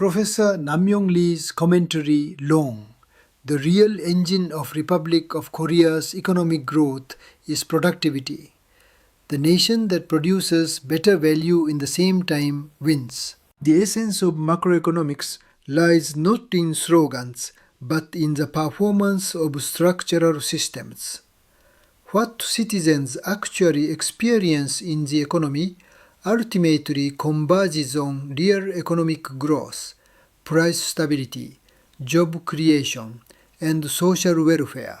Professor Namyong Lee's commentary long, the real engine of Republic of Korea's economic growth is productivity. The nation that produces better value in the same time wins. The essence of macroeconomics lies not in slogans, but in the performance of structural systems. What citizens actually experience in the economy ultimately converges on real economic growth, price stability, job creation, and social welfare,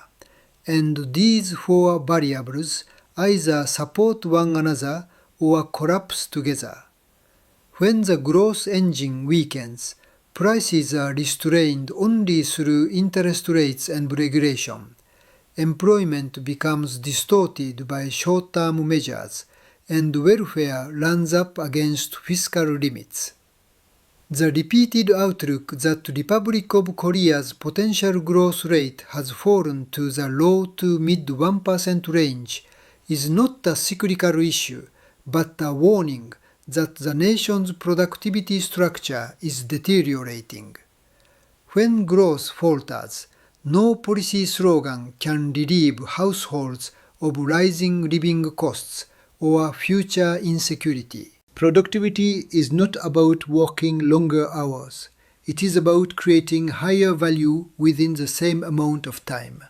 and these four variables either support one another or collapse together. When the growth engine weakens, prices are restrained only through interest rates and regulation. Employment becomes distorted by short-term measures, and welfare runs up against fiscal limits. The repeated outlook that Republic of Korea's potential growth rate has fallen to the low to mid 1% range is not a cyclical issue, but a warning that the nation's productivity structure is deteriorating. When growth falters, no policy slogan can relieve households of rising living costs or future insecurity. Productivity is not about working longer hours. It is about creating higher value within the same amount of time.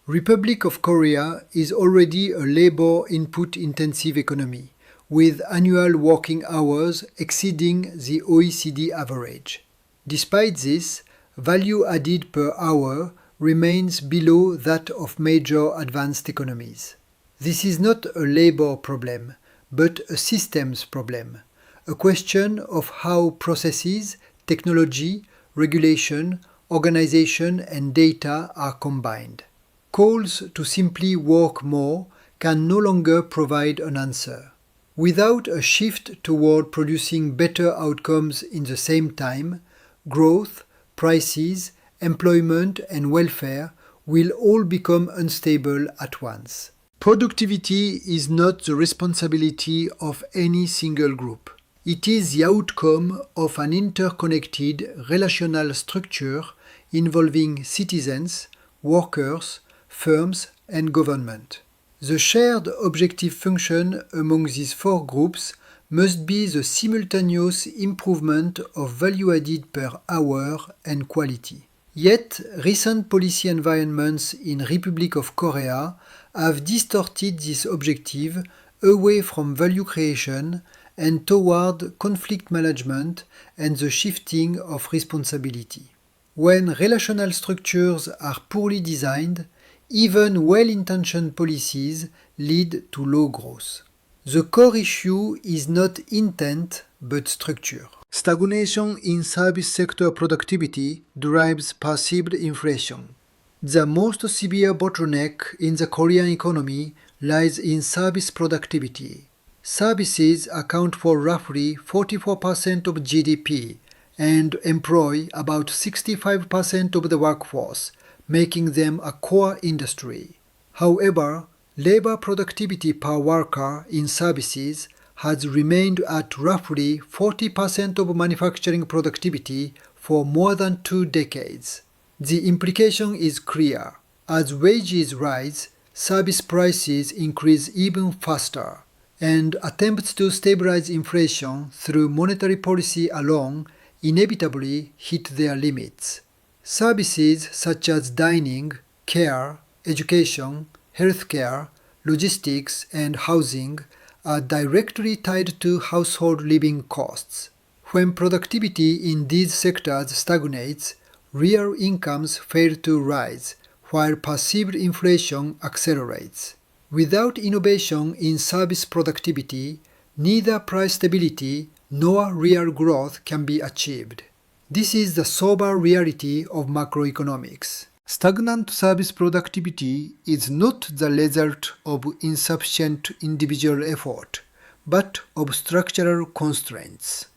Republic of Korea is already a labor input-intensive economy, with annual working hours exceeding the OECD average. Despite this, value added per hour remains below that of major advanced economies. This is not a labor problem, but a systems problem, a question of how processes, technology, regulation, organization, and data are combined. Calls to simply work more can no longer provide an answer. Without a shift toward producing better outcomes in the same time, growth, prices, employment, and welfare will all become unstable at once. Productivity is not the responsibility of any single group. It is the outcome of an interconnected relational structure involving citizens, workers, firms, and government. The shared objective function among these four groups must be the simultaneous improvement of value added per hour and quality. Yet, recent policy environments in Republic of Korea have distorted this objective away from value creation and toward conflict management and the shifting of responsibility. When relational structures are poorly designed, even well-intentioned policies lead to low growth. The core issue is not intent but structure. Stagnation in service sector productivity drives perceived inflation. The most severe bottleneck in the Korean economy lies in service productivity. Services account for roughly 44% of GDP and employ about 65% of the workforce, making them a core industry. However, labor productivity per worker in services has remained at roughly 40% of manufacturing productivity for more than 2 decades. The implication is clear. As wages rise, service prices increase even faster, and attempts to stabilize inflation through monetary policy alone inevitably hit their limits. Services such as dining, care, education, healthcare, logistics, and housing are directly tied to household living costs. When productivity in these sectors stagnates, real incomes fail to rise, while perceived inflation accelerates. Without innovation in service productivity, neither price stability nor real growth can be achieved. This is the sober reality of macroeconomics. Stagnant service productivity is not the result of insufficient individual effort, but of structural constraints.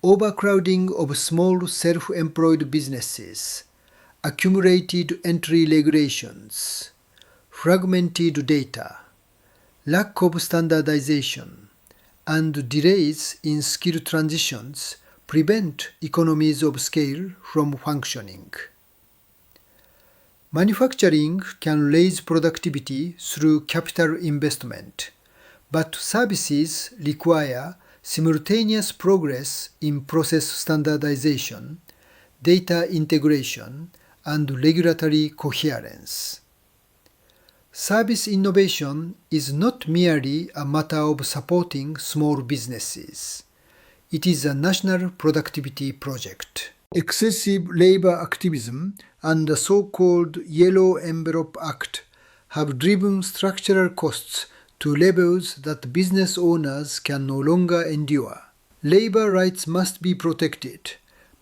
Overcrowding of small self-employed businesses, accumulated entry regulations, fragmented data, lack of standardization, and delays in skill transitions prevent economies of scale from functioning. Manufacturing can raise productivity through capital investment, but services require simultaneous progress in process standardization, data integration, and regulatory coherence. Service innovation is not merely a matter of supporting small businesses. It is a national productivity project. Excessive labor activism and the so-called Yellow Envelope Act have driven structural costs to levels that business owners can no longer endure. Labor rights must be protected,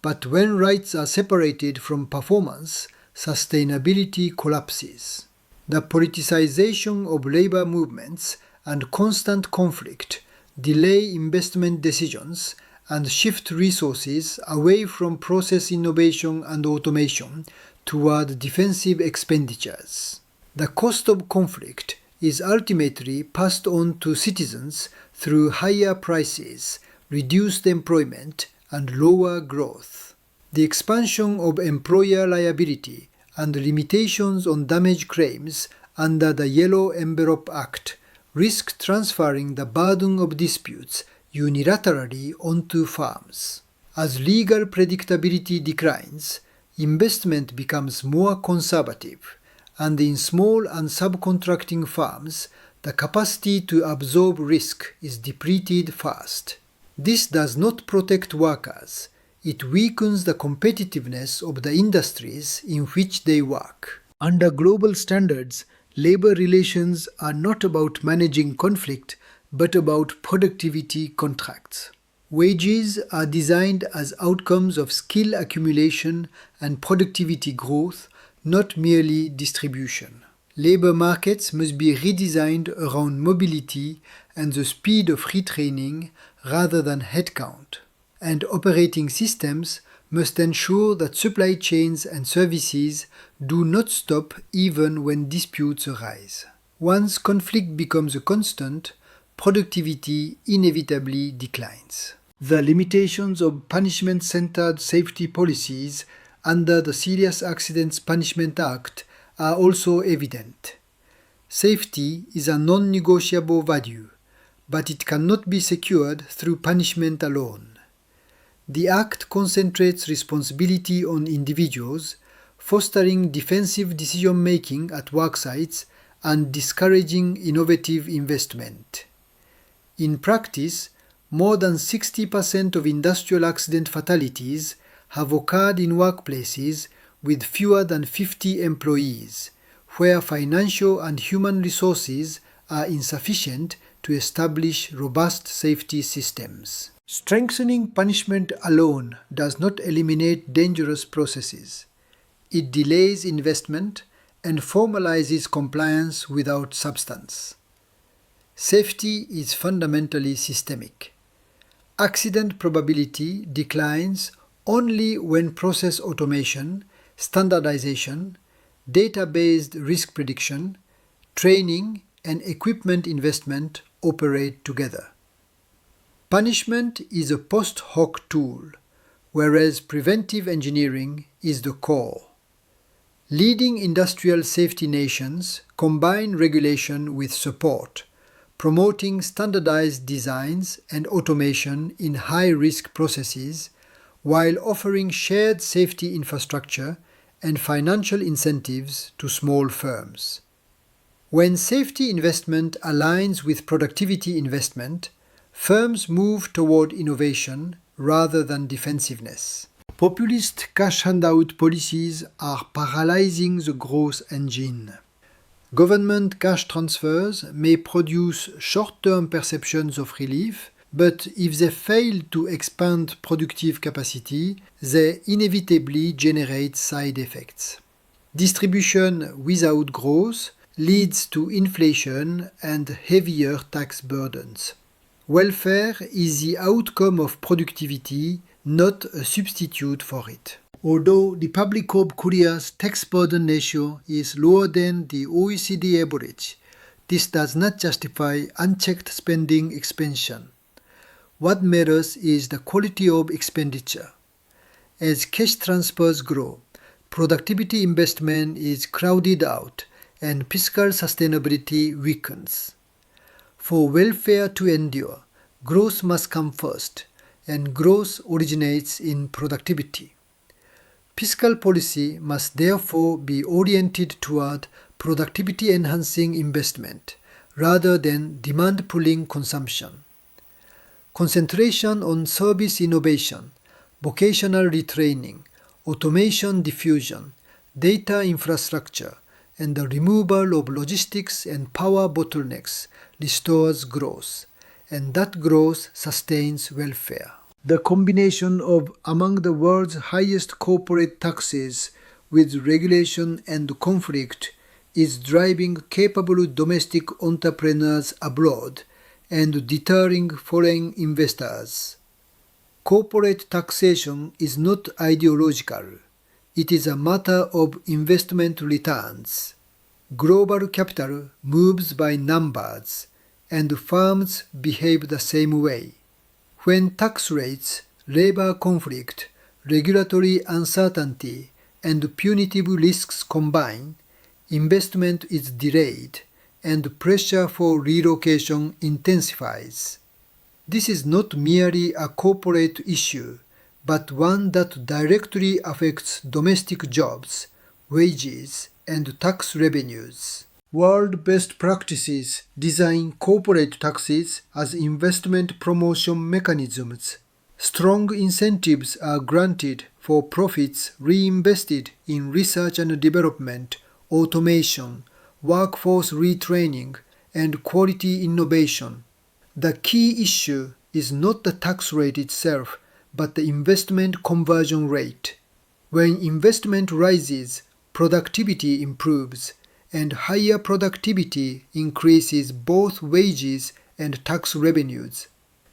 but when rights are separated from performance, sustainability collapses. The politicization of labor movements and constant conflict delay investment decisions and shift resources away from process innovation and automation toward defensive expenditures. The cost of conflict is ultimately passed on to citizens through higher prices, reduced employment, and lower growth. The expansion of employer liability and limitations on damage claims under the Yellow Envelope Act risk transferring the burden of disputes unilaterally onto firms. As legal predictability declines, investment becomes more conservative, and in small and subcontracting firms, the capacity to absorb risk is depleted fast. This does not protect workers. It weakens the competitiveness of the industries in which they work. Under global standards, labor relations are not about managing conflict, but about productivity contracts. Wages are designed as outcomes of skill accumulation and productivity growth, not merely distribution. Labor markets must be redesigned around mobility and the speed of retraining rather than headcount. And operating systems must ensure that supply chains and services do not stop even when disputes arise. Once conflict becomes a constant, productivity inevitably declines. The limitations of punishment-centered safety policies under the Serious Accidents Punishment Act are also evident. Safety is a non-negotiable value, but it cannot be secured through punishment alone. The Act concentrates responsibility on individuals, fostering defensive decision-making at work sites and discouraging innovative investment. In practice, more than 60% of industrial accident fatalities have occurred in workplaces with fewer than 50 employees, where financial and human resources are insufficient to establish robust safety systems. Strengthening punishment alone does not eliminate dangerous processes. It delays investment and formalizes compliance without substance. Safety is fundamentally systemic. Accident probability declines only when process automation, standardization, data-based risk prediction, training, and equipment investment operate together. Punishment is a post hoc tool, whereas preventive engineering is the core. Leading industrial safety nations combine regulation with support, promoting standardized designs and automation in high-risk processes, while offering shared safety infrastructure and financial incentives to small firms. When safety investment aligns with productivity investment, firms move toward innovation rather than defensiveness. Populist cash handout policies are paralyzing the growth engine. Government cash transfers may produce short-term perceptions of relief, but if they fail to expand productive capacity, they inevitably generate side effects. Distribution without growth leads to inflation and heavier tax burdens. Welfare is the outcome of productivity, not a substitute for it. Although the Public Corp Korea's tax burden ratio is lower than the OECD average, this does not justify unchecked spending expansion. What matters is the quality of expenditure. As cash transfers grow, productivity investment is crowded out and fiscal sustainability weakens. For welfare to endure, growth must come first, and growth originates in productivity. Fiscal policy must therefore be oriented toward productivity-enhancing investment rather than demand-pulling consumption. Concentration on service innovation, vocational retraining, automation diffusion, data infrastructure, and the removal of logistics and power bottlenecks restores growth, and that growth sustains welfare. The combination of among the world's highest corporate taxes with regulation and conflict is driving capable domestic entrepreneurs abroad and deterring foreign investors. Corporate taxation is not ideological. It is a matter of investment returns. Global capital moves by numbers, and firms behave the same way. When tax rates, labor conflict, regulatory uncertainty, and punitive risks combine, investment is delayed, and pressure for relocation intensifies. This is not merely a corporate issue, but one that directly affects domestic jobs, wages, and tax revenues. World best practices design corporate taxes as investment promotion mechanisms. Strong incentives are granted for profits reinvested in research and development, automation, workforce retraining, and quality innovation. The key issue is not the tax rate itself, but the investment conversion rate. When investment rises, productivity improves, and higher productivity increases both wages and tax revenues.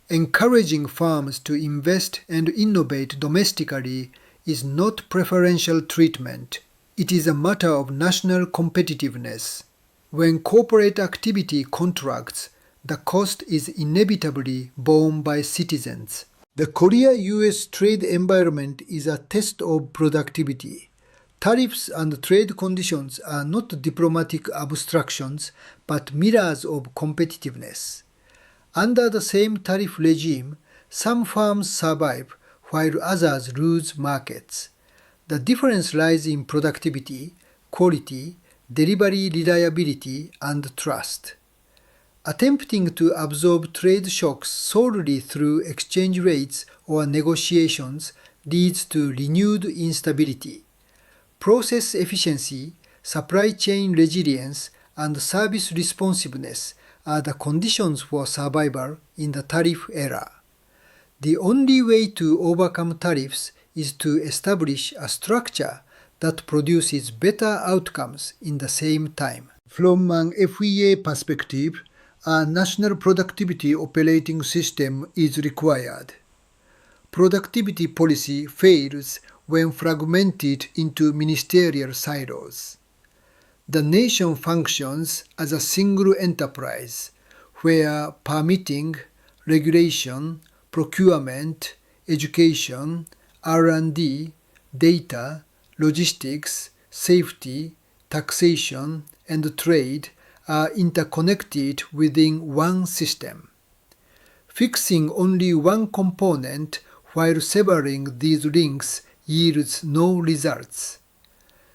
Encouraging firms to invest and innovate domestically is not preferential treatment. It is a matter of national competitiveness. When corporate activity contracts, the cost is inevitably borne by citizens. The Korea-US trade environment is a test of productivity. Tariffs and trade conditions are not diplomatic abstractions, but mirrors of competitiveness. Under the same tariff regime, some firms survive while others lose markets. The difference lies in productivity, quality, delivery reliability, and trust. Attempting to absorb trade shocks solely through exchange rates or negotiations leads to renewed instability. Process efficiency, supply chain resilience, and service responsiveness are the conditions for survival in the tariff era. The only way to overcome tariffs is to establish a structure that produces better outcomes in the same time. From an FEA perspective, a national productivity operating system is required. Productivity policy fails when fragmented into ministerial silos. The nation functions as a single enterprise, where permitting, regulation, procurement, education, R&D, data, logistics, safety, taxation, and trade are interconnected within one system. Fixing only one component while severing these links yields no results.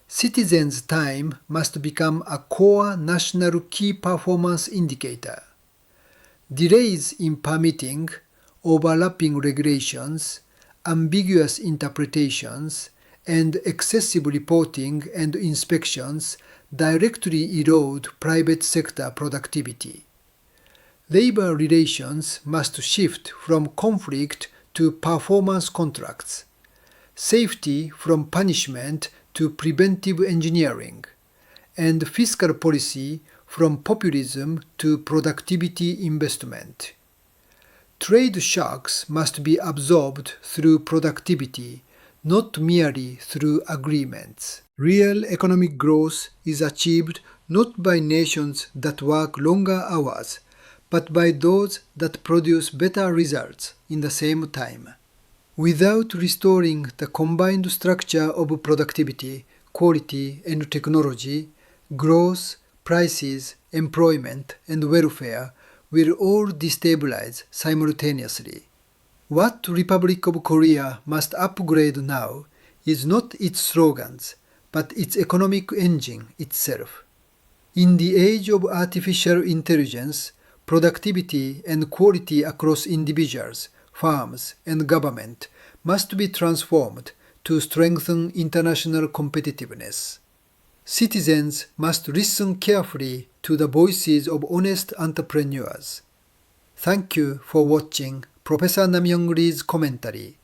Citizens' time must become a core national key performance indicator. Delays in permitting, overlapping regulations, ambiguous interpretations, and excessive reporting and inspections directly erode private sector productivity. Labor relations must shift from conflict to performance contracts, safety from punishment to preventive engineering, and fiscal policy from populism to productivity investment. Trade shocks must be absorbed through productivity, not merely through agreements. Real economic growth is achieved not by nations that work longer hours, but by those that produce better results in the same time. Without restoring the combined structure of productivity, quality, and technology, growth, prices, employment, and welfare will all destabilize simultaneously. What Republic of Korea must upgrade now is not its slogans, but its economic engine itself. In the age of artificial intelligence, productivity and quality across individuals, firms, and government must be transformed to strengthen international competitiveness. Citizens must listen carefully to the voices of honest entrepreneurs. Thank you for watching Professor Namyong Lee's commentary.